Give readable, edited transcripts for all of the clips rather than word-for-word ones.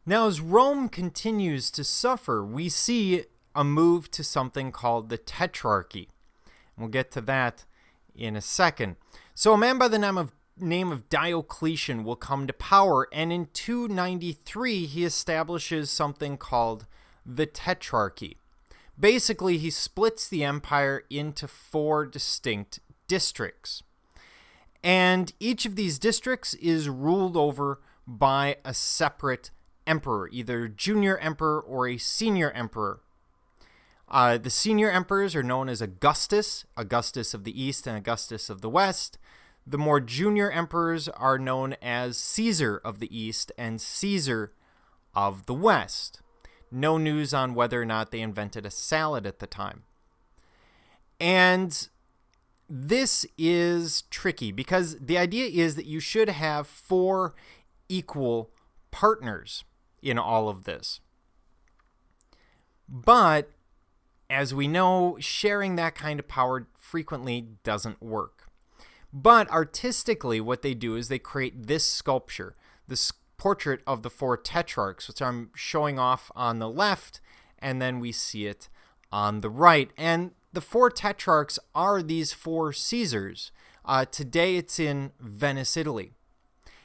Now, as Rome continues to suffer, we see a move to something called the Tetrarchy. We'll get to that in a second. So a man by the name of Diocletian will come to power, and in 293 he establishes something called the Tetrarchy. Basically, he splits the empire into 4 distinct districts. And each of these districts is ruled over by a separate emperor, either junior emperor or a senior emperor. The senior emperors are known as Augustus of the East and Augustus of the West. The more junior emperors are known as Caesar of the East and Caesar of the West. No news on whether or not they invented a salad at the time. And this is tricky because the idea is that you should have 4 equal partners in all of this. But as we know, sharing that kind of power frequently doesn't work. But artistically, what they do is they create this sculpture, this portrait of the 4 Tetrarchs, which I'm showing off on the left, and then we see it on the right. And the 4 Tetrarchs are these 4 Caesars. Today it's in Venice, Italy.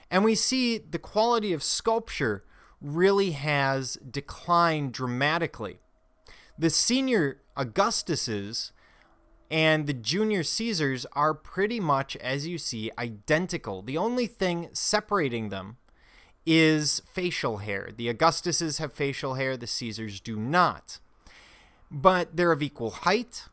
And we see the quality of sculpture really has declined dramatically. The senior Augustuses and the junior Caesars are pretty much, as you see, identical. The only thing separating them is facial hair. The Augustuses have facial hair, the Caesars do not. But they're of equal height,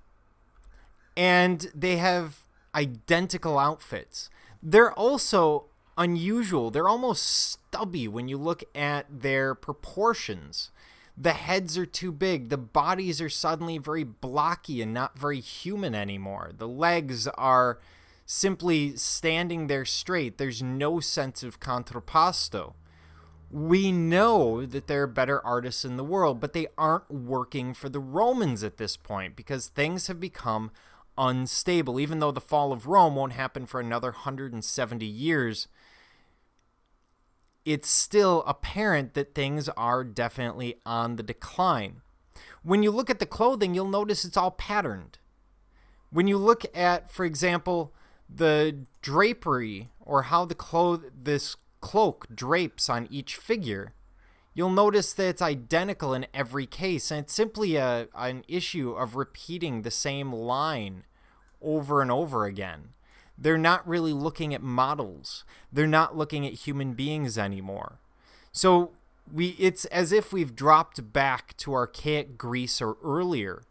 and they have identical outfits. They're also unusual. They're almost stubby when you look at their proportions. The heads are too big. The bodies are suddenly very blocky and not very human anymore. The legs are simply standing there straight. There's no sense of contrapposto. We know that there are better artists in the world, but they aren't working for the Romans at this point because things have become unstable. Even though the fall of Rome won't happen for another 170 years, it's still apparent that things are definitely on the decline. When you look at the clothing, you'll notice it's all patterned. When you look at, for example, the drapery or how this cloak drapes on each figure, you'll notice that it's identical in every case, and it's simply an issue of repeating the same line over and over again. They're not really looking at models. They're not looking at human beings anymore. So it's as if we've dropped back to archaic Greece or earlier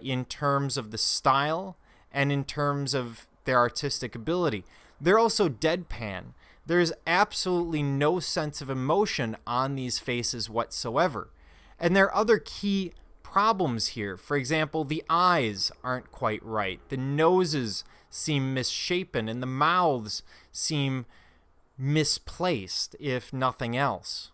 in terms of the style and in terms of their artistic ability. They're also deadpan. There's absolutely no sense of emotion on these faces whatsoever. And there are other key problems here. For example, the eyes aren't quite right. The noses seem misshapen, and the mouths seem misplaced, if nothing else.